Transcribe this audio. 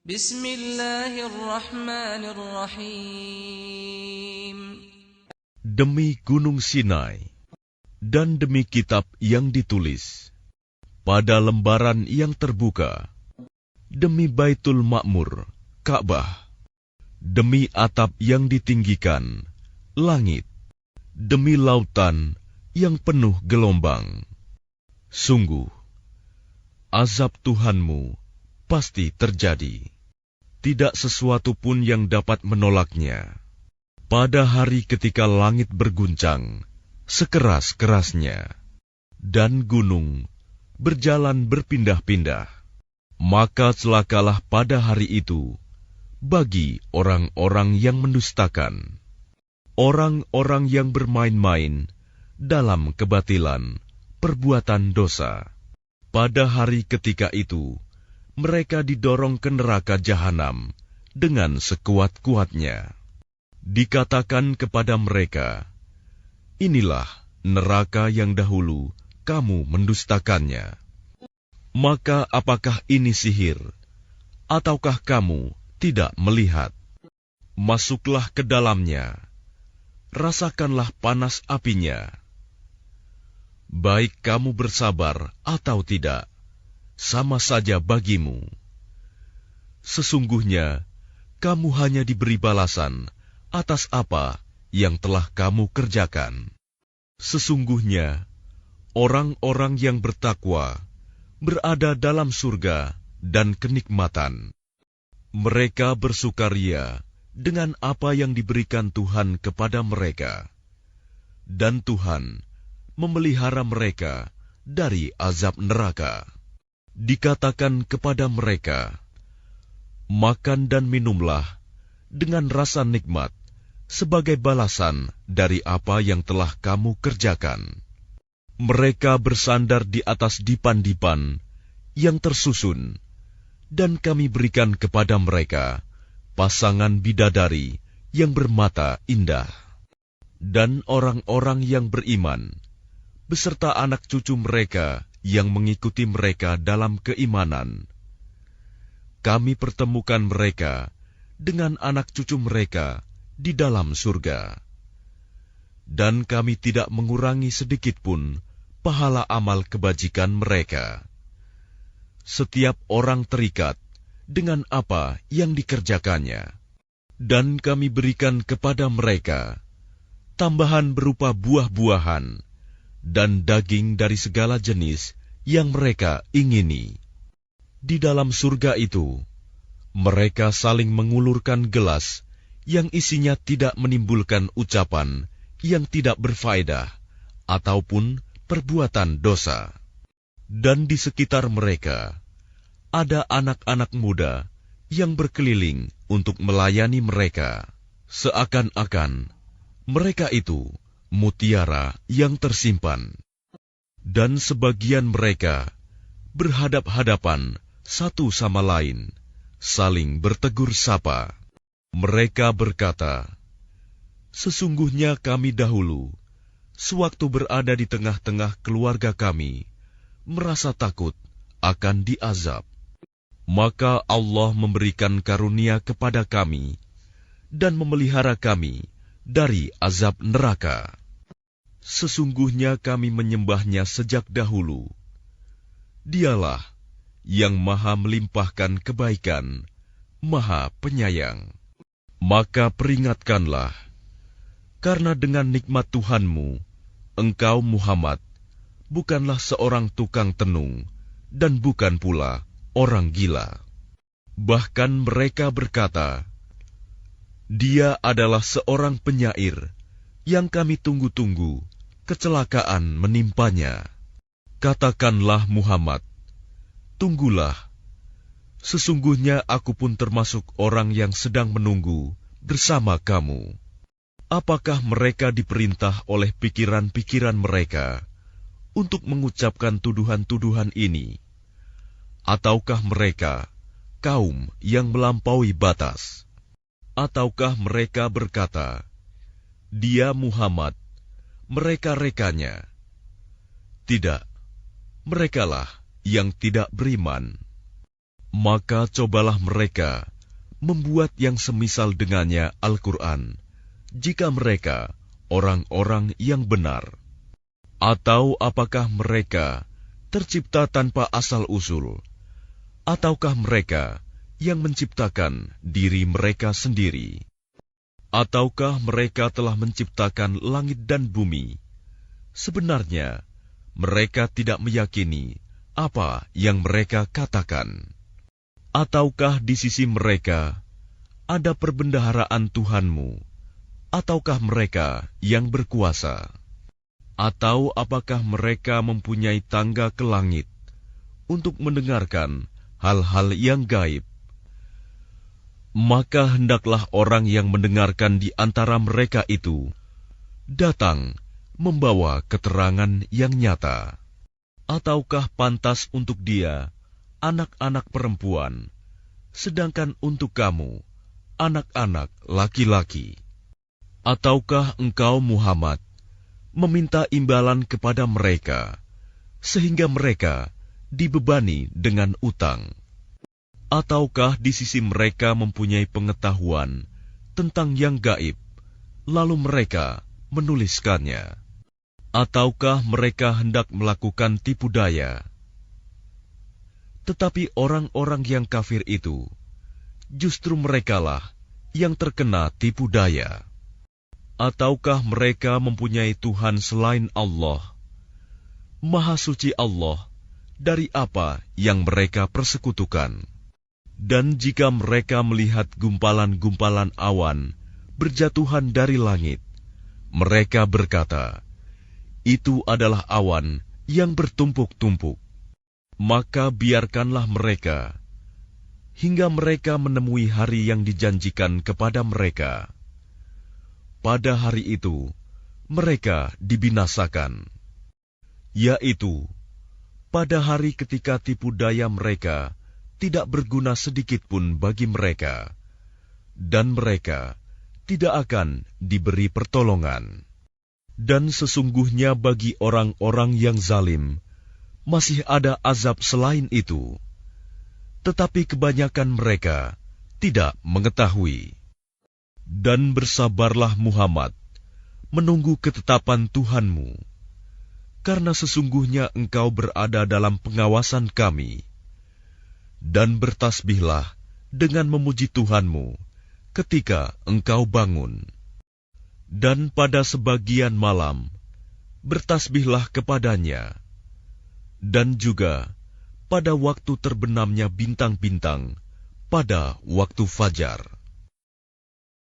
Bismillahirrahmanirrahim. Demi Gunung Sinai, dan demi kitab yang ditulis pada lembaran yang terbuka, demi Baitul Ma'mur, Ka'bah, demi atap yang ditinggikan, langit, demi lautan yang penuh gelombang. Sungguh, azab Tuhanmu pasti terjadi. Tidak sesuatu pun yang dapat menolaknya. Pada hari ketika langit berguncang sekeras-kerasnya, dan gunung berjalan berpindah-pindah, maka celakalah pada hari itu bagi orang-orang yang mendustakan, orang-orang yang bermain-main dalam kebatilan, perbuatan dosa. Pada hari ketika itu, mereka didorong ke neraka jahanam dengan sekuat-kuatnya. Dikatakan kepada mereka, inilah neraka yang dahulu kamu mendustakannya. Maka apakah ini sihir, ataukah kamu tidak melihat? Masuklah ke dalamnya, rasakanlah panas apinya. Baik kamu bersabar atau tidak, sama saja bagimu. Sesungguhnya, kamu hanya diberi balasan atas apa yang telah kamu kerjakan. Sesungguhnya, orang-orang yang bertakwa berada dalam surga dan kenikmatan. Mereka bersukaria dengan apa yang diberikan Tuhan kepada mereka, dan Tuhan memelihara mereka dari azab neraka. Dikatakan kepada mereka, makan dan minumlah dengan rasa nikmat sebagai balasan dari apa yang telah kamu kerjakan. Mereka bersandar di atas dipan-dipan yang tersusun, dan kami berikan kepada mereka pasangan bidadari yang bermata indah. Dan orang-orang yang beriman beserta anak cucu mereka yang mengikuti mereka dalam keimanan, kami pertemukan mereka dengan anak cucu mereka di dalam surga. Dan kami tidak mengurangi sedikitpun pahala amal kebajikan mereka. Setiap orang terikat dengan apa yang dikerjakannya. Dan kami berikan kepada mereka tambahan berupa buah-buahan dan daging dari segala jenis yang mereka ingini. Di dalam surga itu, mereka saling mengulurkan gelas yang isinya tidak menimbulkan ucapan yang tidak berfaedah ataupun perbuatan dosa. Dan di sekitar mereka ada anak-anak muda yang berkeliling untuk melayani mereka, seakan-akan mereka itu mutiara yang tersimpan. Dan sebagian mereka berhadap-hadapan satu sama lain, saling bertegur sapa. Mereka berkata, sesungguhnya kami dahulu, sewaktu berada di tengah-tengah keluarga kami, merasa takut akan diazab. Maka Allah memberikan karunia kepada kami dan memelihara kami dari azab neraka. Sesungguhnya kami menyembahnya sejak dahulu. Dialah yang Maha melimpahkan kebaikan, Maha penyayang. Maka peringatkanlah, karena dengan nikmat Tuhanmu, engkau Muhammad bukanlah seorang tukang tenung dan bukan pula orang gila. Bahkan mereka berkata, dia adalah seorang penyair yang kami tunggu-tunggu, kecelakaan menimpanya. Katakanlah Muhammad, tunggulah, sesungguhnya aku pun termasuk orang yang sedang menunggu bersama kamu. Apakah mereka diperintah oleh pikiran-pikiran mereka untuk mengucapkan tuduhan-tuduhan ini? Ataukah mereka kaum yang melampaui batas? Ataukah mereka berkata, dia Muhammad, mereka-rekanya? Tidak, merekalah yang tidak beriman. Maka cobalah mereka membuat yang semisal dengannya Al-Quran, jika mereka orang-orang yang benar. Atau apakah mereka tercipta tanpa asal-usul, ataukah mereka yang menciptakan diri mereka sendiri? Ataukah mereka telah menciptakan langit dan bumi? Sebenarnya, mereka tidak meyakini apa yang mereka katakan. Ataukah di sisi mereka ada perbendaharaan Tuhanmu? Ataukah mereka yang berkuasa? Atau apakah mereka mempunyai tangga ke langit untuk mendengarkan hal-hal yang gaib? Maka hendaklah orang yang mendengarkan di antara mereka itu datang membawa keterangan yang nyata. Ataukah pantas untuk dia anak-anak perempuan, sedangkan untuk kamu anak-anak laki-laki? Ataukah engkau Muhammad meminta imbalan kepada mereka, sehingga mereka dibebani dengan utang? Ataukah di sisi mereka mempunyai pengetahuan tentang yang gaib, lalu mereka menuliskannya? Ataukah mereka hendak melakukan tipu daya? Tetapi orang-orang yang kafir itu, justru merekalah yang terkena tipu daya. Ataukah mereka mempunyai Tuhan selain Allah? Maha suci Allah dari apa yang mereka persekutukan. Dan jika mereka melihat gumpalan-gumpalan awan berjatuhan dari langit, mereka berkata, "Itu adalah awan yang bertumpuk-tumpuk." Maka biarkanlah mereka hingga mereka menemui hari yang dijanjikan kepada mereka. Pada hari itu, mereka dibinasakan, yaitu pada hari ketika tipu daya mereka tidak berguna sedikit pun bagi mereka, dan mereka tidak akan diberi pertolongan. Dan sesungguhnya bagi orang-orang yang zalim, masih ada azab selain itu, tetapi kebanyakan mereka tidak mengetahui. Dan bersabarlah Muhammad, menunggu ketetapan Tuhanmu, karena sesungguhnya engkau berada dalam pengawasan kami. Dan bertasbihlah dengan memuji Tuhanmu ketika engkau bangun. Dan pada sebagian malam, bertasbihlah kepadanya. Dan juga pada waktu terbenamnya bintang-bintang pada waktu fajar.